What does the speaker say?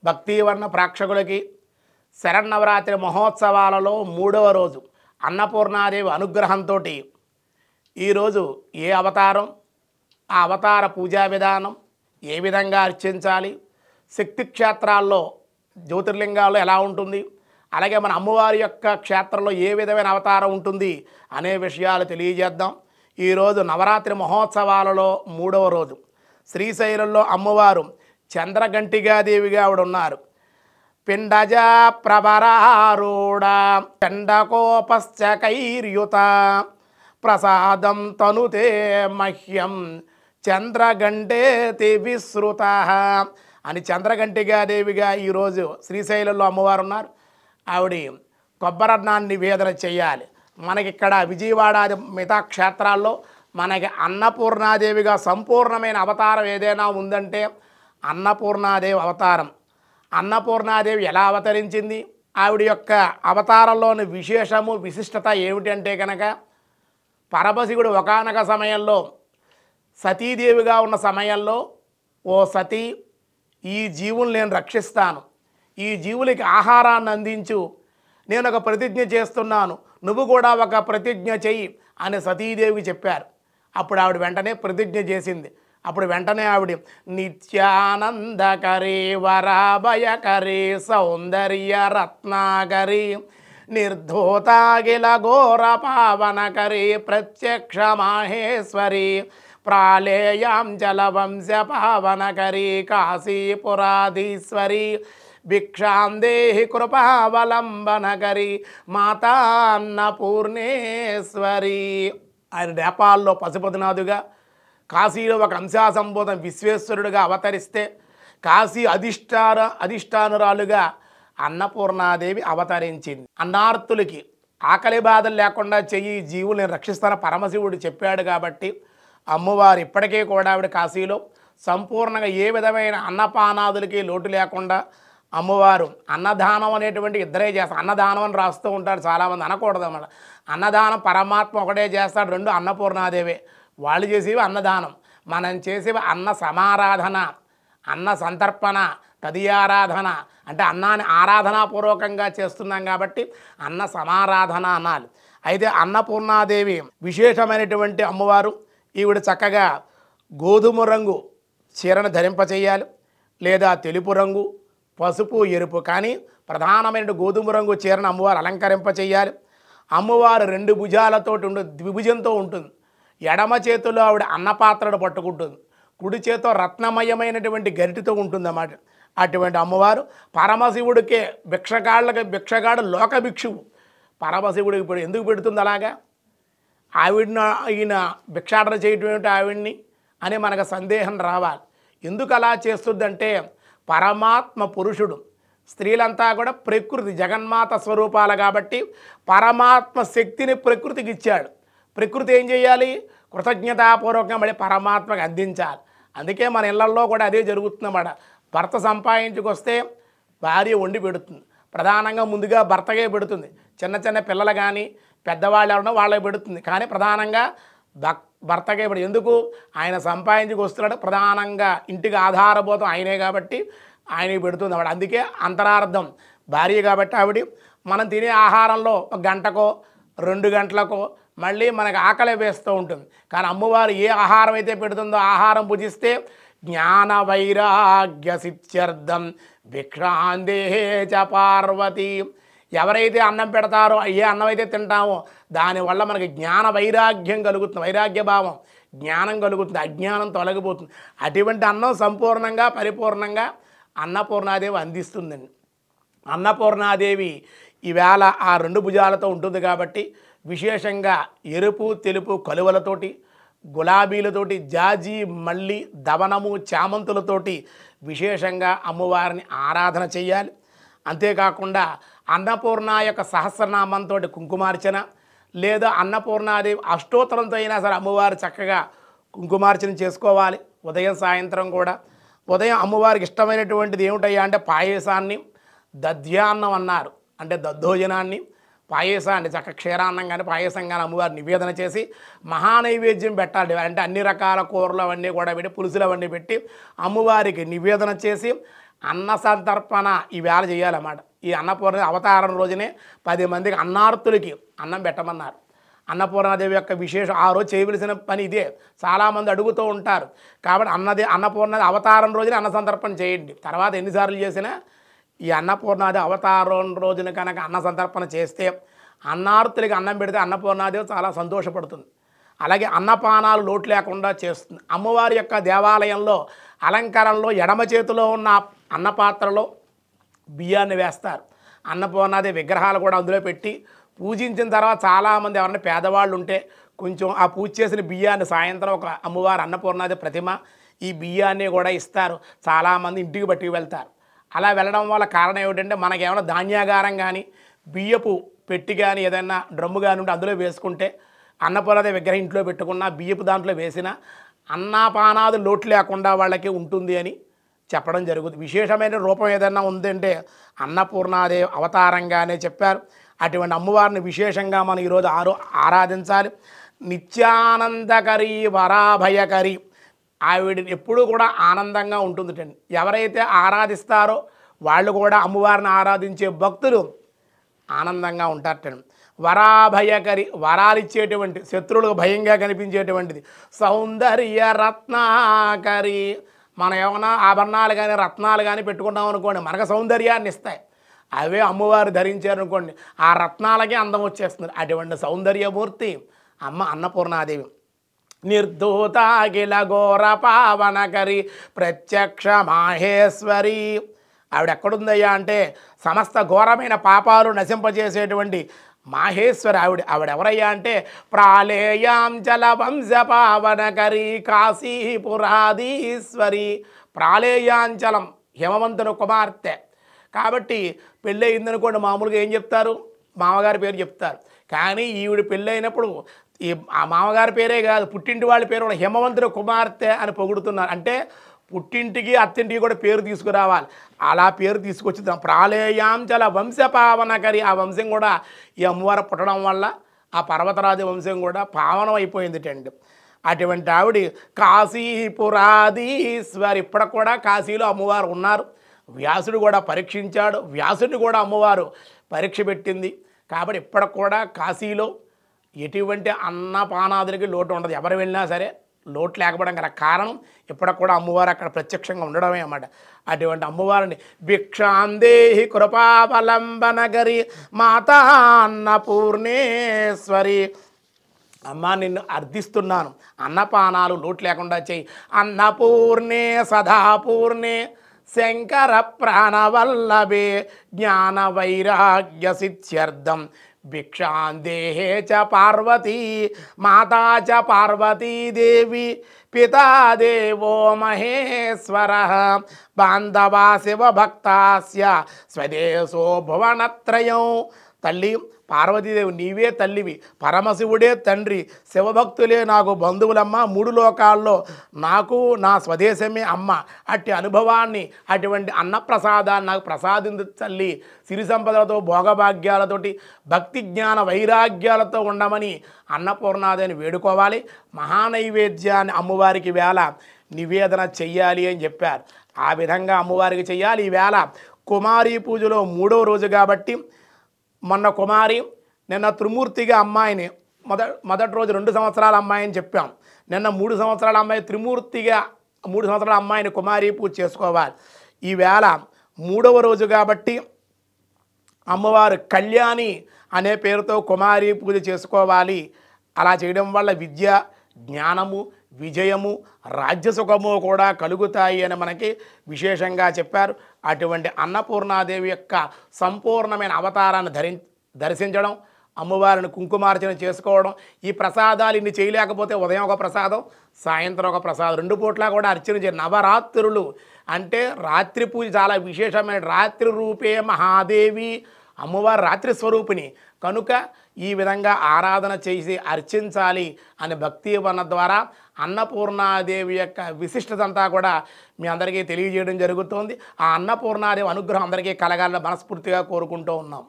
భక్తివర్ణ ప్రేక్షకులకి శరన్నవరాత్రి మహోత్సవాలలో 3వ రోజు అన్నపూర్ణాదేవి అనుగ్రహంతో ఈరోజు ఏ అవతారం, ఆ అవతార పూజా విధానం, ఏ విధంగా అర్చించాలి, శక్తి క్షేత్రాల్లో జ్యోతిర్లింగాల్లో ఎలా ఉంటుంది, అలాగే మన అమ్మవారి యొక్క క్షేత్రంలో ఏ విధమైన అవతారం ఉంటుంది అనే విషయాలు తెలియజేద్దాం. ఈరోజు నవరాత్రి మహోత్సవాలలో 3వ రోజు శ్రీశైలంలో అమ్మవారు చంద్రఘంటికాదేవిగా ఆవిడ ఉన్నారు. పిండజ ప్రవరారూఢ చండకోపశ్చకైర్యుత ప్రసాదం తనుతే మహ్యం చంద్రఘంటేతి విశ్రుత అని చంద్రఘంటికాదేవిగా ఈరోజు శ్రీశైలంలో అమ్మవారు ఉన్నారు. ఆవిడ కొబ్బరన్నాన్ని నివేదన చేయాలి. మనకిక్కడ విజయవాడ మిగతా క్షేత్రాల్లో మనకి అన్నపూర్ణాదేవిగా సంపూర్ణమైన అవతారం ఏదైనా ఉందంటే అన్నపూర్ణాదేవి అవతారం. అన్నపూర్ణాదేవి ఎలా అవతరించింది, ఆవిడ యొక్క అవతారంలోని విశేషము విశిష్టత ఏమిటంటే కనుక పరమశివుడు ఒకానొక సమయంలో సతీదేవిగా ఉన్న సమయంలో, ఓ సతీ, ఈ జీవులు నేను రక్షిస్తాను, ఈ జీవులకి ఆహారాన్ని అందించు, నేను ఒక ప్రతిజ్ఞ చేస్తున్నాను, నువ్వు కూడా ఒక ప్రతిజ్ఞ చెయ్యి అని సతీదేవి చెప్పారు. అప్పుడు ఆవిడ వెంటనే ప్రతిజ్ఞ చేసింది. అప్పుడు వెంటనే ఆవిడ నిత్యానందకరీ వరాభయకరీ సౌందర్య రత్నాకరీ నిర్ధూతాగిల ఘోర పావనకరీ ప్రత్యక్ష మాహేశ్వరీ ప్రాళేయాం జలవంశ పావనకరీ కాశీపురాధీశ్వరీ భిక్షాం దేహి కృపావలంబనకరీ మాతా అన్నపూర్ణేశ్వరీ. ఆయన నేపాల్లో పశుపతినాథుగా, కాశీలో ఒక అంశాసంబోధం విశ్వేశ్వరుడుగా అవతరిస్తే కాశీ అధిష్టానురాలుగా అన్నపూర్ణాదేవి అవతరించింది. అన్నార్తులకి ఆకలి బాధలు లేకుండా చెయ్యి, జీవులు నేను రక్షిస్తాన పరమశివుడు చెప్పాడు కాబట్టి అమ్మవారు ఇప్పటికే కూడా ఆవిడ కాశీలో సంపూర్ణంగా ఏ విధమైన అన్నపానాదులకి లోటు లేకుండా అమ్మవారు అన్నదానం అనేటువంటి ఇద్దరే చేస్తారు. అన్నదానం అని రాస్తూ ఉంటారు చాలామంది, అనకూడదు అన్నమాట. అన్నదానం పరమాత్మ ఒకటే చేస్తాడు, రెండు అన్నపూర్ణాదేవే. వాళ్ళు చేసేవి అన్నదానం, మనం చేసేవి అన్న సమారాధన, అన్న సంతర్పణ, తదియారాధన. అంటే అన్నాన్ని ఆరాధనాపూర్వకంగా చేస్తున్నాం కాబట్టి అన్న సమారాధన అనాలి. అయితే అన్నపూర్ణాదేవి విశేషమైనటువంటి అమ్మవారు. ఈవిడ చక్కగా గోధుమ రంగు చీరను ధరింపచేయాలి, లేదా తెలుపు రంగు, పసుపు, ఎరుపు, కానీ ప్రధానమైన గోధుమ రంగు చీరను అమ్మవారు అలంకరింపచేయాలి. అమ్మవారు 2 భుజాలతోటి ద్విభుజంతో ఉంటుంది. ఎడమ చేతిలో ఆవిడ అన్నపాత్రను పట్టుకుంటుంది, కుడి చేతితో రత్నమయమైనటువంటి గరిటితో ఉంటుందన్నమాట. అటువంటి అమ్మవారు పరమశివుడికే భిక్షగాడు లోక భిక్షువు. పరమశివుడికి ఇప్పుడు ఎందుకు పెడుతుంది అలాగా? ఈయన భిక్షాటన చేయటం ఏమిటి ఆవిడ్ని అని మనకు సందేహం రావాలి. ఎందుకు అలా చేస్తుందంటే పరమాత్మ పురుషుడు, స్త్రీలంతా కూడా ప్రకృతి జగన్మాత స్వరూపాలు కాబట్టి పరమాత్మ శక్తిని ప్రకృతికి ఇచ్చాడు. ప్రకృతి ఏం చేయాలి? కృతజ్ఞతాపూర్వకంగా మళ్ళీ పరమాత్మకి అందించాలి. అందుకే మన ఇళ్లల్లో కూడా అదే జరుగుతుందన్నమాట. భర్త సంపాదించుకొస్తే భార్య వండి పెడుతుంది. ప్రధానంగా ముందుగా భర్తకే పెడుతుంది. చిన్న చిన్న పిల్లలు కానీ పెద్దవాళ్ళు ఎవరన్నా వాళ్ళకి పెడుతుంది, కానీ ప్రధానంగా భర్తకే పెడుతుంది. ఎందుకు? ఆయన సంపాదించుకొస్తున్నాడు, ప్రధానంగా ఇంటికి ఆధారభూతం ఆయనే కాబట్టి ఆయనకి పెడుతుంది ఆవిడ. అందుకే అంతరార్థం భార్య కాబట్టి ఆవిడ మనం తినే ఆహారంలో 1 గంటకో 2 గంటలకో మళ్ళీ మనకు ఆకలి వేస్తూ ఉంటుంది. కానీ అమ్మవారు ఏ ఆహారం అయితే పెడుతుందో ఆహారం భుజిస్తే జ్ఞాన వైరాగ్య సిత్యర్థం భిక్షాందేహే చ పార్వతి. ఎవరైతే అన్నం పెడతారో, ఏ అన్నం అయితే తింటామో దానివల్ల మనకి జ్ఞాన వైరాగ్యం కలుగుతుంది, వైరాగ్య భావం, జ్ఞానం కలుగుతుంది, అజ్ఞానం తొలగిపోతుంది. అటువంటి అన్నం సంపూర్ణంగా పరిపూర్ణంగా అన్నపూర్ణాదేవి అందిస్తుందండి. అన్నపూర్ణాదేవి ఈవేళ ఆ 2 భుజాలతో ఉంటుంది కాబట్టి విశేషంగా ఎరుపు తెలుపు కలువలతోటి, గులాబీలతోటి, జాజి మల్లి దవనము చామంతులతోటి విశేషంగా అమ్మవారిని ఆరాధన చేయాలి. అంతేకాకుండా అన్నపూర్ణ యొక్క సహస్రనామంతో కుంకుమార్చన, లేదా అన్నపూర్ణాదేవి అష్టోత్తరంతో అయినా సరే అమ్మవారు చక్కగా కుంకుమార్చన చేసుకోవాలి. ఉదయం సాయంత్రం కూడా. ఉదయం అమ్మవారికి ఇష్టమైనటువంటిది ఏమిటయ్యా అంటే పాయసాన్ని, దధ్యాన్నం అన్నారు, అంటే దద్దోజనాన్ని, పాయసాన్ని చక్క క్షీరాన్నం కానీ పాయసం కానీ అమ్మవారు నివేదన చేసి మహానైవేద్యం పెట్టాలి. అంటే అన్ని రకాల కూరలు అవన్నీ కూడా పెట్టి పులుసులు అవన్నీ పెట్టి అమ్మవారికి నివేదన చేసి అన్న సంతర్పణ ఈవేళ చేయాలన్నమాట. ఈ అన్నపూర్ణ అవతారం రోజునే 10 మందికి అన్నార్తులకి అన్నం పెట్టమన్నారు. అన్నపూర్ణాదేవి యొక్క విశేషం ఆ రోజు చేయవలసిన పని ఇదే. చాలామంది అడుగుతూ ఉంటారు. కాబట్టి అన్నపూర్ణాది అవతారం రోజునే అన్న సంతర్పణ చేయండి. తర్వాత ఎన్నిసార్లు చేసినా ఈ అన్నపూర్ణాది అవతారం రోజున కనుక అన్న సంతర్పణ చేస్తే అన్నార్తులకి అన్నం పెడితే అన్నపూర్ణాదేవి చాలా సంతోషపడుతుంది. అలాగే అన్నపానాలు లోటు లేకుండా చేస్తుంది. అమ్మవారి యొక్క దేవాలయంలో అలంకరణలో ఎడమ చేతిలో ఉన్న అన్నపాత్రలో బియ్యాన్ని వేస్తారు. అన్నపూర్ణాదేవి విగ్రహాలు కూడా అందులో పెట్టి పూజించిన తర్వాత చాలామంది ఎవరైనా పేదవాళ్ళు ఉంటే కొంచెం ఆ పూజ చేసిన బియ్యాన్ని సాయంత్రం ఒక అమ్మవారి అన్నపూర్ణాదేవి ప్రతిమ ఈ బియ్యాన్ని కూడా ఇస్తారు. చాలామంది ఇంటికి పట్టుకు వెళ్తారు. అలా వెళ్ళడం వల్ల కారణం ఏమిటంటే మనకి ఏమైనా ధాన్యాగారం కానీ బియ్యపు పెట్టి కానీ ఏదైనా డ్రమ్ము కానీ ఉంటే అందులో వేసుకుంటే అన్నపూర్ణాదేవి విగ్రహం ఇంట్లో పెట్టుకున్న బియ్యపు దాంట్లో వేసిన అన్నపానాది లోటు లేకుండా వాళ్ళకి ఉంటుంది అని చెప్పడం జరుగుతుంది. విశేషమైన రూపం ఏదైనా ఉందంటే అన్నపూర్ణాదేవి అవతారంగానే చెప్పారు. అటువంటి అమ్మవారిని విశేషంగా మనం ఈరోజు ఆరాధించాలి. నిత్యానందకరి వరాభయకరి ఆవిడని ఎప్పుడూ కూడా ఆనందంగా ఉంటుందిటండి. ఎవరైతే ఆరాధిస్తారో వాళ్ళు కూడా అమ్మవారిని ఆరాధించే భక్తులు ఆనందంగా ఉంటారటండి. వరాభయకరి వరాలిచ్చేటువంటి శత్రువులకు భయంగా కనిపించేటువంటిది. సౌందర్య రత్నాకరి మనం ఏమైనా ఆభరణాలు కానీ రత్నాలు కానీ పెట్టుకున్నాం అనుకోండి మనకు సౌందర్యాన్ని ఇస్తాయి. అవే అమ్మవారు ధరించారనుకోండి ఆ రత్నాలకే అందం వచ్చేస్తుంది. అటువంటి సౌందర్యమూర్తి అమ్మ అన్నపూర్ణాదేవి. నిర్ధూతాఖిల ఘోర పావనకరి ప్రత్యక్ష మాహేశ్వరి ఆవిడ ఎక్కడుందయ్యా అంటే సమస్త ఘోరమైన పాపాలు నశింపజేసేటువంటి మాహేశ్వరి ఆవిడెవరయ్యా అంటే ప్రాళేయాంచల వంశ పావనకరి కాశీపురాధీశ్వరి. ప్రాళేయాంచలం హిమవంతుని కుమార్తె కాబట్టి పెళ్ళి అయిందనుకోండి మామూలుగా ఏం చెప్తారు మామగారి పేరు చెప్తారు. కానీ ఈవిడ పెళ్ళి అయినప్పుడు ఈ ఆ మామగారి పేరే కాదు పుట్టింటి వాళ్ళ పేరు కూడా హిమవంతుని కుమార్తె అని పొగుడుతున్నారు. అంటే పుట్టింటికి అత్తింటికి కూడా పేరు తీసుకురావాలి. అలా పేరు తీసుకొచ్చి ప్రాళేయాంచల వంశపావనకరి ఆ వంశం కూడా ఈ అమ్మవారు పుట్టడం వల్ల ఆ పర్వతరాజు వంశం కూడా పావనం అయిపోయిందిటండి. అటువంటి ఆవిడ కాశీపురాధీశ్వరి. ఇప్పటికి కూడా కాశీలో అమ్మవారు ఉన్నారు. వ్యాసుడు కూడా పరీక్షించాడు. వ్యాసుడిని కూడా అమ్మవారు పరీక్ష పెట్టింది. కాబట్టి ఇప్పటికి కూడా కాశీలో ఎటువంటి అన్నపానాదులకి లోటు ఉండదు. ఎవరు వెళ్ళినా సరే లోటు లేకపోవడం గల కారణం ఇప్పటికి కూడా అమ్మవారు అక్కడ ప్రత్యక్షంగా ఉండడమే అన్నమాట. అటువంటి అమ్మవారిని భిక్షాందేహి కృపావలంబనగరి మాతా అన్నపూర్ణేశ్వరి. అమ్మ నిన్ను అర్థిస్తున్నాను అన్నపానాలు లోటు లేకుండా చేయి. అన్నపూర్ణే సదాపూర్ణే శంకర ప్రాణవల్లభే జ్ఞాన వైరాగ్య సిద్ధ్యర్థం భిక్షాందేహే చ పార్వతీ మాతా చ పార్వతీదేవి పితా దేవో మహేశ్వర బాంధవా శివభక్తాస్య స్వదేశో భువనత్రయం. తల్లి పార్వతీదేవి నీవే తల్లివి, పరమశివుడే తండ్రి, శివభక్తులే నాకు బంధువులమ్మ, 3 లోకాల్లో నాకు నా స్వదేశమే అమ్మ. అట్టి అనుభవాన్ని అటువంటి అన్నప్రసాదాన్ని నాకు ప్రసాదించు తల్లి. సిరి సంపదలతో భోగభాగ్యాలతోటి భక్తి జ్ఞాన వైరాగ్యాలతో ఉండమని అన్నపూర్ణాదేవిని వేడుకోవాలి. మహానైవేద్యాన్ని అమ్మవారికి వేళ నివేదన చెయ్యాలి అని చెప్పారు. ఆ విధంగా అమ్మవారికి చెయ్యాలి. ఈవేళ కుమారీ పూజలో 3వ రోజు కాబట్టి మొన్న కుమారి నిన్న త్రిమూర్తిగా అమ్మాయిని మొదటి రోజు 2 సంవత్సరాల అమ్మాయిని చెప్పాం. నిన్న 3 సంవత్సరాల అమ్మాయి త్రిమూర్తిగా 3 సంవత్సరాల అమ్మాయిని కుమారి పూజ చేసుకోవాలి. ఈవేళ 3వ రోజు కాబట్టి అమ్మవారు కళ్యాణి అనే పేరుతో కుమారి పూజ చేసుకోవాలి. అలా చేయడం వల్ల విద్య జ్ఞానము విజయము రాజ్యసుఖము కూడా కలుగుతాయి అని మనకి విశేషంగా చెప్పారు. అటువంటి అన్నపూర్ణాదేవి యొక్క సంపూర్ణమైన అవతారాన్ని దర్శించడం, అమ్మవారిని కుంకుమార్చన చేసుకోవడం, ఈ ప్రసాదాలు ఇన్ని చేయలేకపోతే ఉదయం ఒక ప్రసాదం సాయంత్రం ఒక ప్రసాదం 2 పూట్ల కూడా అర్చన చేయాలి. నవరాత్రులు అంటే రాత్రి పూజ చాలా విశేషమైన. రాత్రి రూపే మహాదేవి అమ్మవారు రాత్రి స్వరూపిణి కనుక ఈ విధంగా ఆరాధన చేసి అర్చించాలి అనే భక్తి వన ద్వారా అన్నపూర్ణాదేవి యొక్క విశిష్టత అంతా కూడా మీ అందరికీ తెలియజేయడం జరుగుతోంది. ఆ అన్నపూర్ణాదేవి అనుగ్రహం అందరికీ కలగాలని మనస్ఫూర్తిగా కోరుకుంటూ ఉన్నాం.